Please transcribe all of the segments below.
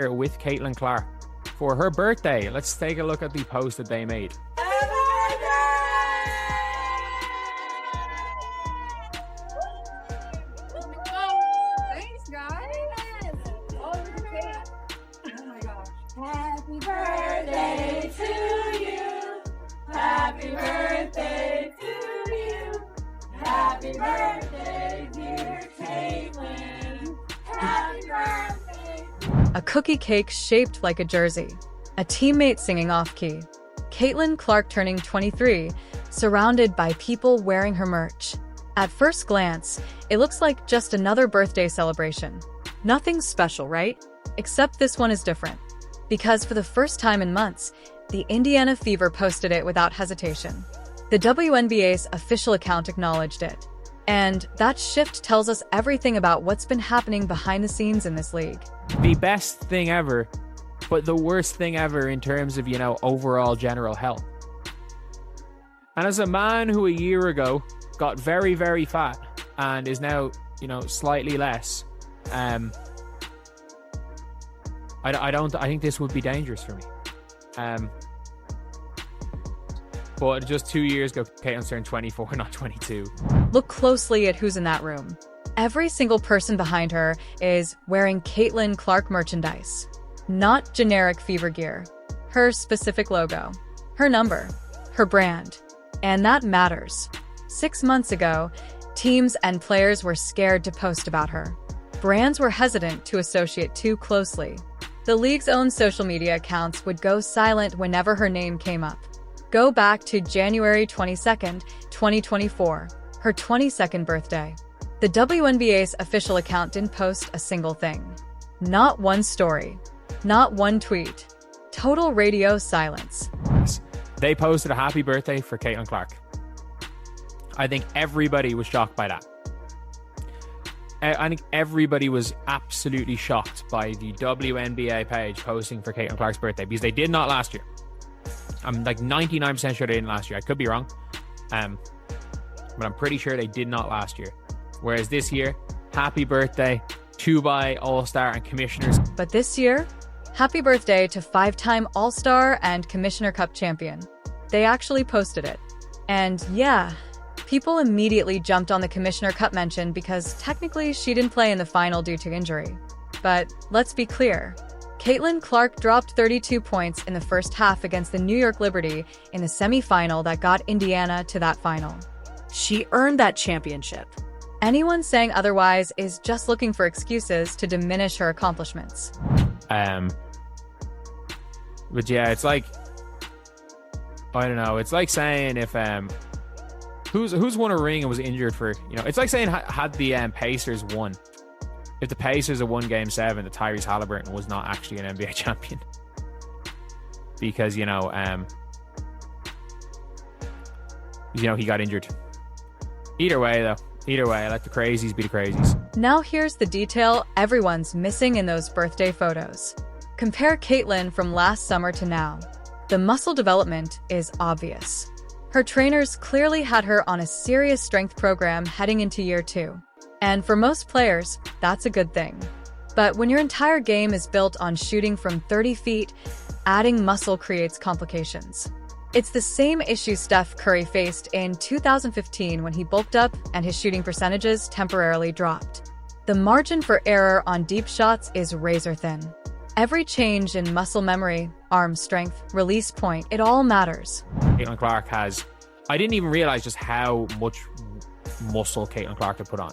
with Caitlin Clark for her birthday. Let's take a look at the post that they made. Thanks, guys. Oh, look at that. Oh my gosh. Happy birthday to you. Happy birthday to you. Happy birthday, dear Caitlin. Happy birthday. A cookie cake shaped like a jersey. A teammate singing off-key. Caitlin Clark turning 23, surrounded by people wearing her merch. At first glance, it looks like just another birthday celebration. Nothing special, right? Except this one is different. Because for the first time in months, the Indiana Fever posted it without hesitation. The WNBA's official account acknowledged it. And that shift tells us everything about what's been happening behind the scenes in this league. The best thing ever, but the worst thing ever in terms of, overall general health. And as a man who a year ago got very, very fat and is now, slightly less, I think this would be dangerous for me. But just 2 years ago, Caitlin turned 24, not 22. Look closely at who's in that room. Every single person behind her is wearing Caitlin Clark merchandise. Not generic Fever gear. Her specific logo. Her number. Her brand. And that matters. 6 months ago, teams and players were scared to post about her. Brands were hesitant to associate too closely. The league's own social media accounts would go silent whenever her name came up. Go back to January 22nd, 2024, her 22nd birthday. The WNBA's official account didn't post a single thing. Not one story. Not one tweet. Total radio silence. They posted a happy birthday for Caitlin Clark. I think everybody was shocked by that. I think everybody was absolutely shocked by the WNBA page posting for Caitlin Clark's birthday because they did not last year. I'm like 99% sure they didn't last year. I could be wrong. But I'm pretty sure they did not last year. Whereas this year, happy birthday, 2x All-Star and Commissioners. But this year, happy birthday to 5-time All-Star and Commissioner Cup champion. They actually posted it. And yeah, people immediately jumped on the Commissioner Cup mention because technically she didn't play in the final due to injury. But let's be clear. Caitlin Clark dropped 32 points in the first half against the New York Liberty in the semifinal that got Indiana to that final. She earned that championship. Anyone saying otherwise is just looking for excuses to diminish her accomplishments. But yeah, it's like, I don't know. It's like saying if who's won a ring and was injured for, it's like saying had the Pacers won. If the Pacers had won Game 7, that Tyrese Halliburton was not actually an NBA champion. Because, he got injured. Either way, though. Either way, let the crazies be the crazies. Now here's the detail everyone's missing in those birthday photos. Compare Caitlin from last summer to now. The muscle development is obvious. Her trainers clearly had her on a serious strength program heading into year 2. And for most players, that's a good thing. But when your entire game is built on shooting from 30 feet, adding muscle creates complications. It's the same issue Steph Curry faced in 2015 when he bulked up and his shooting percentages temporarily dropped. The margin for error on deep shots is razor thin. Every change in muscle memory, arm strength, release point, it all matters. Caitlin Clark has... I didn't even realize just how much muscle Caitlin Clark had put on.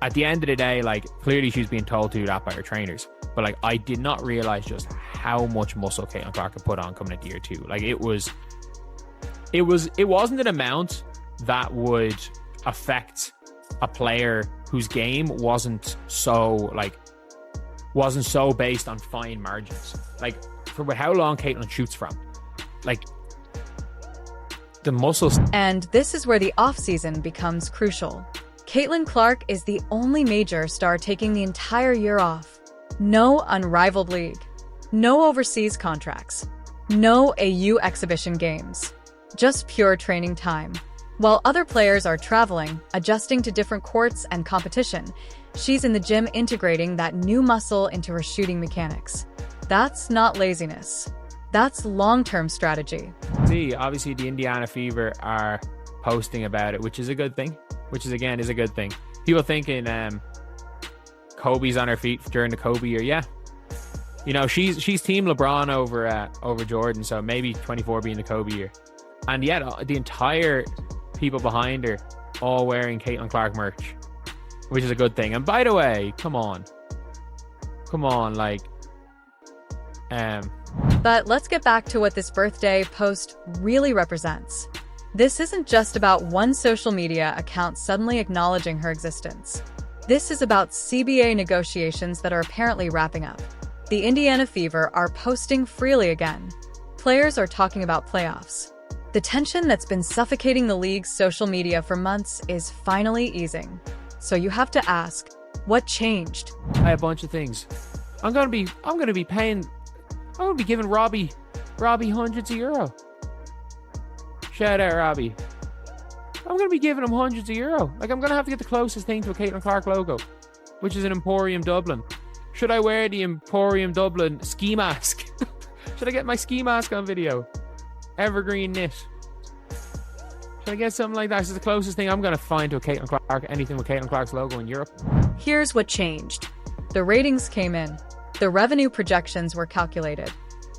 At the end of the day, clearly she's being told to do that by her trainers. But, I did not realize just how much muscle Caitlin Clark had put on coming into year 2. It wasn't an amount that would affect a player whose game wasn't so based on fine margins. For how long Caitlin shoots from. The muscles. And this is where the offseason becomes crucial. Caitlin Clark is the only major star taking the entire year off. No unrivaled league. No overseas contracts. No AU exhibition games. Just pure training time. While other players are traveling, adjusting to different courts and competition, She's in the gym integrating that new muscle into her shooting mechanics. That's not laziness. That's long-term strategy. See, obviously the Indiana Fever are posting about it, which is a good thing. Which is a good thing. People thinking Kobe's on her feet during the Kobe year. Yeah. You know, she's team LeBron over Jordan, so maybe 24 being the Kobe year. And yet the entire people behind her all wearing Caitlin Clark merch, which is a good thing. And by the way, come on, like But let's get back to what this birthday post really represents. This isn't just about one social media account suddenly acknowledging her existence. This is about CBA negotiations that are apparently wrapping up. The Indiana Fever are posting freely again. Players are talking about playoffs. The tension that's been suffocating the league's social media for months is finally easing. So you have to ask, what changed? I have a bunch of things. I'm gonna be giving Robbie hundreds of euro. Shout out, Robbie. I'm going to be giving him hundreds of euro. Like, I'm going to have to get the closest thing to a Caitlin Clark logo, which is an Emporium Dublin. Should I wear the Emporium Dublin ski mask? Should I get my ski mask on video? Evergreen knit. Should I get something like that? This is the closest thing I'm going to find to a Caitlin Clark, anything with Caitlin Clark's logo in Europe. Here's what changed. The ratings came in. The revenue projections were calculated.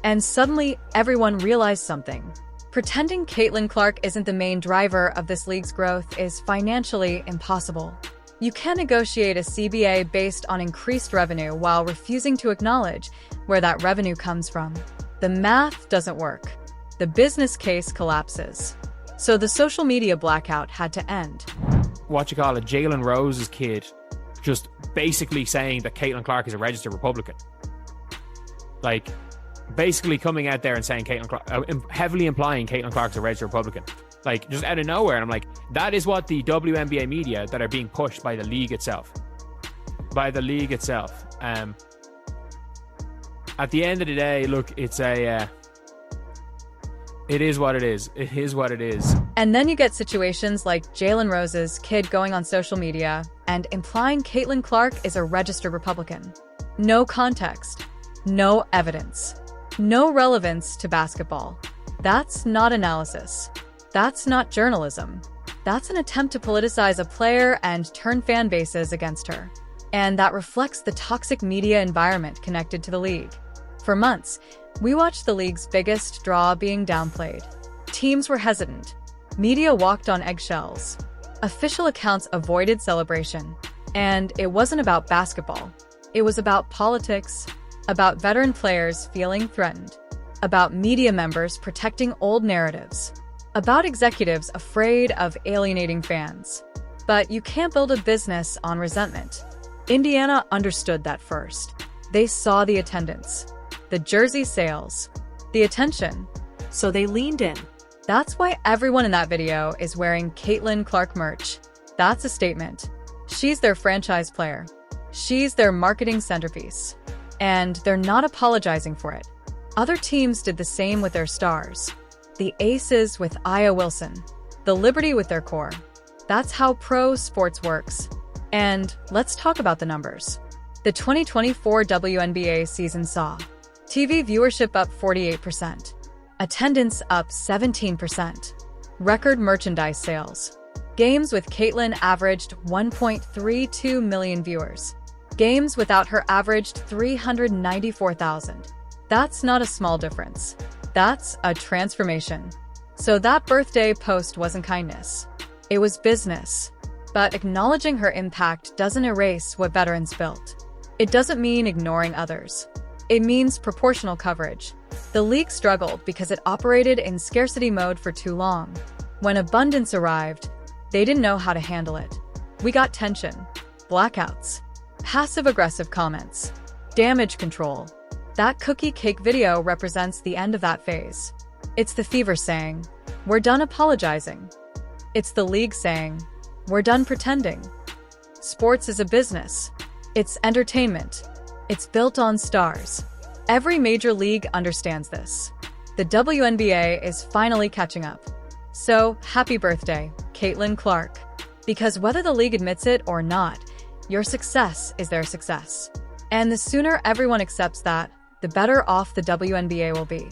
And suddenly, everyone realized something. Pretending Caitlin Clark isn't the main driver of this league's growth is financially impossible. You can't negotiate a CBA based on increased revenue while refusing to acknowledge where that revenue comes from. The math doesn't work. The business case collapses. So the social media blackout had to end. Jalen Rose's kid just basically saying that Caitlin Clark is a registered Republican. Like, basically coming out there and saying Caitlin Clark, heavily implying Caitlin Clark's a registered Republican. Like, just out of nowhere. And I'm like, that is what the WNBA media that are being pushed by the league itself. At the end of the day, look, it's it is what it is. It is what it is. And then you get situations like Jalen Rose's kid going on social media and implying Caitlin Clark is a registered Republican. No context. No evidence. No relevance to basketball. That's not analysis. That's not journalism. That's an attempt to politicize a player and turn fan bases against her. And that reflects the toxic media environment connected to the league. For months, we watched the league's biggest draw being downplayed. Teams were hesitant. Media walked on eggshells. Official accounts avoided celebration. And it wasn't about basketball. It was about politics, about veteran players feeling threatened, about media members protecting old narratives, about executives afraid of alienating fans. But you can't build a business on resentment. Indiana understood that first. They saw the attendance, the jersey sales, the attention. So they leaned in. That's why everyone in that video is wearing Caitlin Clark merch. That's a statement. She's their franchise player. She's their marketing centerpiece. And they're not apologizing for it. Other teams did the same with their stars. The Aces with Aya Wilson. The Liberty with their core. That's how pro sports works. And let's talk about the numbers. The 2024 WNBA season saw TV viewership up 48%, attendance up 17%, record merchandise sales. Games with Caitlin averaged 1.32 million viewers. Games without her averaged 394,000. That's not a small difference. That's a transformation. So that birthday post wasn't kindness. It was business. But acknowledging her impact doesn't erase what veterans built. It doesn't mean ignoring others. It means proportional coverage. The league struggled because it operated in scarcity mode for too long. When abundance arrived, they didn't know how to handle it. We got tension, blackouts, passive-aggressive comments, damage control. That cookie cake video represents the end of that phase. It's the Fever saying, "We're done apologizing." It's the league saying, "We're done pretending." Sports is a business. It's entertainment. It's built on stars. Every major league understands this. The WNBA is finally catching up. So, happy birthday, Caitlin Clark. Because whether the league admits it or not, Your success is their success. And the sooner everyone accepts that, the better off the WNBA will be.